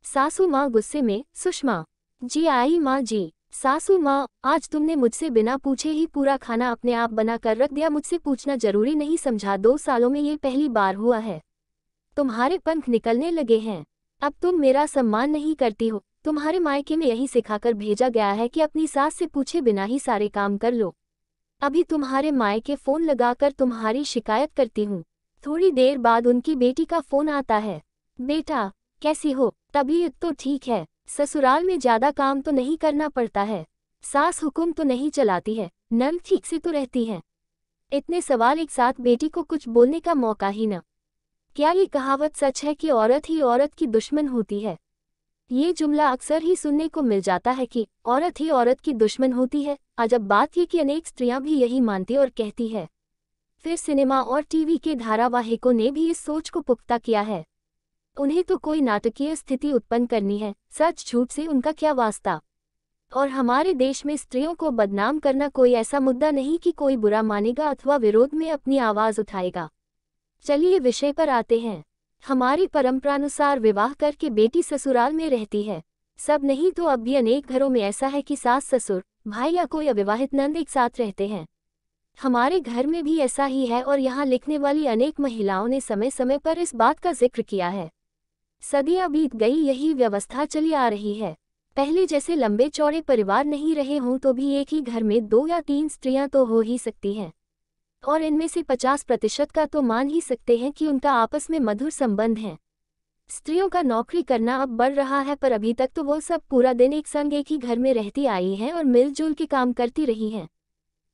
सासू माँ गुस्से में, सुषमा जी आई माँ जी। सासू माँ, आज तुमने मुझसे बिना पूछे ही पूरा खाना अपने आप बना कर रख दिया। मुझसे पूछना जरूरी नहीं समझा। 2 सालों में ये पहली बार हुआ है। तुम्हारे पंख निकलने लगे हैं। अब तुम मेरा सम्मान नहीं करती हो। तुम्हारे मायके में यही सिखाकर भेजा गया है कि अपनी सास से पूछे बिना ही सारे काम कर लो। अभी तुम्हारे मायके फोन लगाकर तुम्हारी शिकायत करती हूँ। थोड़ी देर बाद उनकी बेटी का फोन आता है। बेटा, कैसी हो? तबीयत तो ठीक है। ससुराल में ज्यादा काम तो नहीं करना पड़ता है। सास हुक्म तो नहीं चलाती है। नंद ठीक से तो रहती है। इतने सवाल एक साथ, बेटी को कुछ बोलने का मौका ही न। क्या ये कहावत सच है कि औरत ही औरत की दुश्मन होती है? ये जुमला अक्सर ही सुनने को मिल जाता है कि औरत ही औरत की दुश्मन होती है। अजब बात ये कि अनेक स्त्रियां भी यही मानती और कहती है। फिर सिनेमा और टीवी के धारावाहिकों ने भी इस सोच को पुख्ता किया है। उन्हें तो कोई नाटकीय स्थिति उत्पन्न करनी है, सच झूठ से उनका क्या वास्ता। और हमारे देश में स्त्रियों को बदनाम करना कोई ऐसा मुद्दा नहीं कि कोई बुरा मानेगा अथवा विरोध में अपनी आवाज उठाएगा। चलिए विषय पर आते हैं। हमारी परंपरानुसार विवाह करके बेटी ससुराल में रहती है। सब नहीं तो अब भी अनेक घरों में ऐसा है कि सास ससुर, भाई या कोई अविवाहित नंद एक साथ रहते हैं। हमारे घर में भी ऐसा ही है और यहाँ लिखने वाली अनेक महिलाओं ने समय समय पर इस बात का जिक्र किया है। सदियां बीत गई यही व्यवस्था चली आ रही है। पहले जैसे लंबे चौड़े परिवार नहीं रहे हों तो भी एक ही घर में 2 या 3 स्त्रियां तो हो ही सकती हैं। और इनमें से 50% का तो मान ही सकते हैं कि उनका आपस में मधुर संबंध है। स्त्रियों का नौकरी करना अब बढ़ रहा है, पर अभी तक तो वो सब पूरा दिन एक संग एक ही घर में रहती आई हैं और मिलजुल के काम करती रही हैं।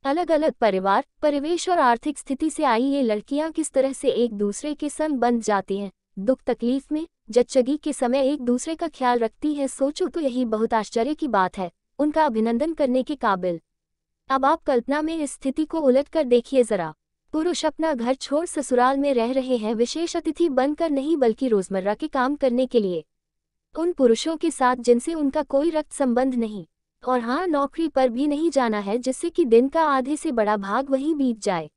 अलग अलग परिवार, परिवेश और आर्थिक स्थिति से आई ये लड़कियां किस तरह से एक दूसरे के संग बंध जाती हैं। दुख तकलीफ में, जच्चगी के समय एक दूसरे का ख्याल रखती हैं। सोचो तो यही बहुत आश्चर्य की बात है, उनका अभिनंदन करने के काबिल। अब आप कल्पना में इस स्थिति को उलट कर देखिए जरा। पुरुष अपना घर छोड़ ससुराल में रह रहे हैं, विशेष अतिथि बनकर नहीं बल्कि रोजमर्रा के काम करने के लिए। उन पुरुषों के साथ जिनसे उनका कोई रक्त संबंध नहीं, और हाँ, नौकरी पर भी नहीं जाना है, जिससे कि दिन का आधे से बड़ा भाग वहीं बीत जाए।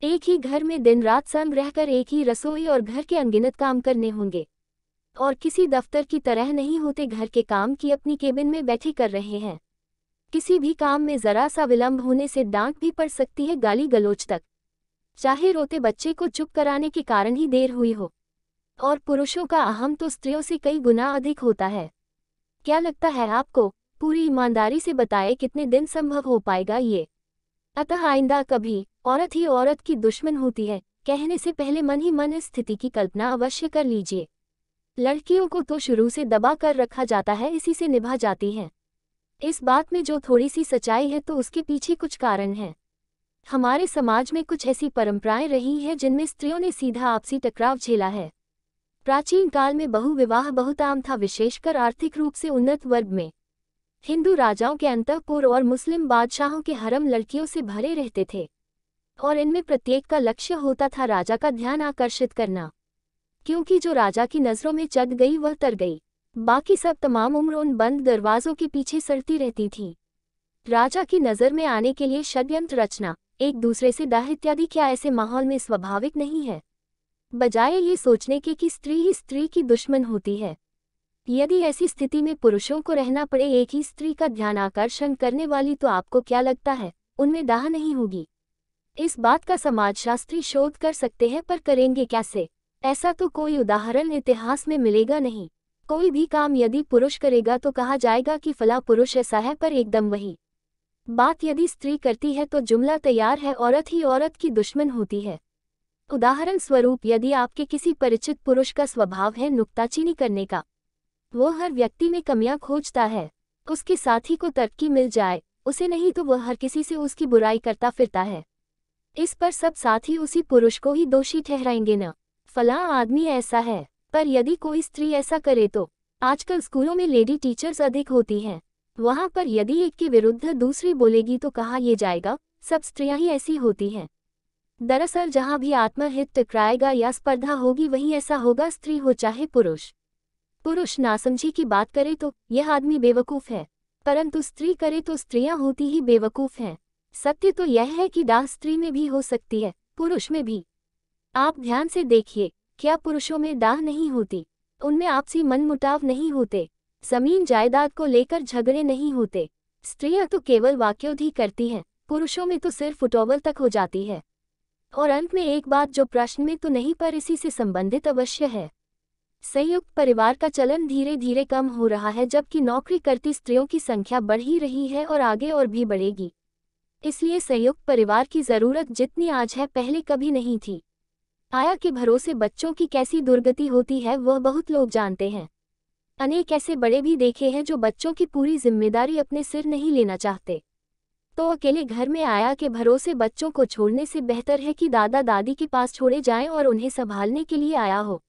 एक ही घर में दिन रात संग रहकर एक ही रसोई और घर के अनगिनत काम करने होंगे। और किसी दफ्तर की तरह नहीं होते, घर के काम की अपनी केबिन में बैठे कर रहे हैं। किसी भी काम में जरा सा विलंब होने से डांट भी पड़ सकती है, गाली गलौज तक, चाहे रोते बच्चे को चुप कराने के कारण ही देर हुई हो। और पुरुषों का अहम तो स्त्रियों से कई गुना अधिक होता है। क्या लगता है आपको? पूरी ईमानदारी से बताएं, कितने दिन संभव हो पाएगा ये? अतः आइंदा कभी औरत ही औरत की दुश्मन होती है कहने से पहले मन ही मन इस स्थिति की कल्पना अवश्य कर लीजिए। लड़कियों को तो शुरू से दबा कर रखा जाता है, इसी से निभा जाती हैं। इस बात में जो थोड़ी सी सच्चाई है तो उसके पीछे कुछ कारण है। हमारे समाज में कुछ ऐसी परंपराएं रही हैं जिनमें स्त्रियों ने सीधा आपसी टकराव झेला है। प्राचीन काल में बहुविवाह बहुत आम था, विशेषकर आर्थिक रूप से उन्नत वर्ग में। हिंदू राजाओं के अंतःपुर और मुस्लिम बादशाहों के हरम लड़कियों से भरे रहते थे, और इनमें प्रत्येक का लक्ष्य होता था राजा का ध्यान आकर्षित करना। क्योंकि जो राजा की नजरों में चढ़ गई वह तर गई, बाकी सब तमाम उम्र उन बंद दरवाजों के पीछे सड़ती रहती थी। राजा की नजर में आने के लिए षड्यंत्र रचना, एक दूसरे से दाह इत्यादि क्या ऐसे माहौल में स्वाभाविक नहीं है? बजाय ये सोचने के कि स्त्री ही स्त्री की दुश्मन होती है। यदि ऐसी स्थिति में पुरुषों को रहना पड़े एक ही स्त्री का ध्यान आकर्षण करने वाली, तो आपको क्या लगता है उनमें दाह नहीं होगी? इस बात का समाजशास्त्री शोध कर सकते हैं, पर करेंगे कैसे? ऐसा तो कोई उदाहरण इतिहास में मिलेगा नहीं। कोई भी काम यदि पुरुष करेगा तो कहा जाएगा कि फला पुरुष ऐसा है, पर एकदम वही बात यदि स्त्री करती है तो जुमला तैयार है, औरत ही औरत की दुश्मन होती है। उदाहरण स्वरूप, यदि आपके किसी परिचित पुरुष का स्वभाव है नुक्ताचीनी करने का, वो हर व्यक्ति में कमियां खोजता है, उसके साथी को तरक्की मिल जाए उसे नहीं तो वह हर किसी से उसकी बुराई करता फिरता है। इस पर सब साथी उसी पुरुष को ही दोषी ठहराएंगे न, फला आदमी ऐसा है। पर यदि कोई स्त्री ऐसा करे तो आजकल स्कूलों में लेडी टीचर्स अधिक होती हैं, वहां पर यदि एक के विरुद्ध दूसरी बोलेगी तो कहा यह जाएगा सब स्त्रियां ही ऐसी होती हैं। दरअसल जहां भी आत्महित टकराएगा या स्पर्धा होगी वहीं ऐसा होगा, स्त्री हो चाहे पुरुष। पुरुष नासमझी की बात करे तो यह आदमी बेवकूफ है, परंतु स्त्री करे तो स्त्रियां होती ही बेवकूफ हैं। सत्य तो यह है कि दाह स्त्री में भी हो सकती है, पुरुष में भी। आप ध्यान से देखिए, क्या पुरुषों में दाह नहीं होती? उनमें आपसी मनमुटाव नहीं होते, जमीन जायदाद को लेकर झगड़े नहीं होते। स्त्रियां तो केवल वाक्योद्ध करती हैं, पुरुषों में तो सिर्फ उतावल तक हो जाती है। और अंत में एक बात जो प्रश्न में तो नहीं पर इसी से संबंधित अवश्य है। संयुक्त परिवार का चलन धीरे धीरे कम हो रहा है, जबकि नौकरी करती स्त्रियों की संख्या बढ़ ही रही है और आगे और भी बढ़ेगी। इसलिए संयुक्त परिवार की जरूरत जितनी आज है पहले कभी नहीं थी। आया के भरोसे बच्चों की कैसी दुर्गति होती है वह बहुत लोग जानते हैं। अनेक ऐसे बड़े भी देखे हैं जो बच्चों की पूरी जिम्मेदारी अपने सिर नहीं लेना चाहते। तो अकेले घर में आया के भरोसे बच्चों को छोड़ने से बेहतर है कि दादा दादी के पास छोड़े जाएं और उन्हें संभालने के लिए आया हो।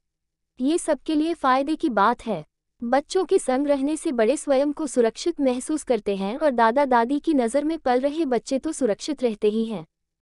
ये सबके लिए फायदे की बात है। बच्चों के संग रहने से बड़े स्वयं को सुरक्षित महसूस करते हैं और दादा दादी की नज़र में पल रहे बच्चे तो सुरक्षित रहते ही हैं।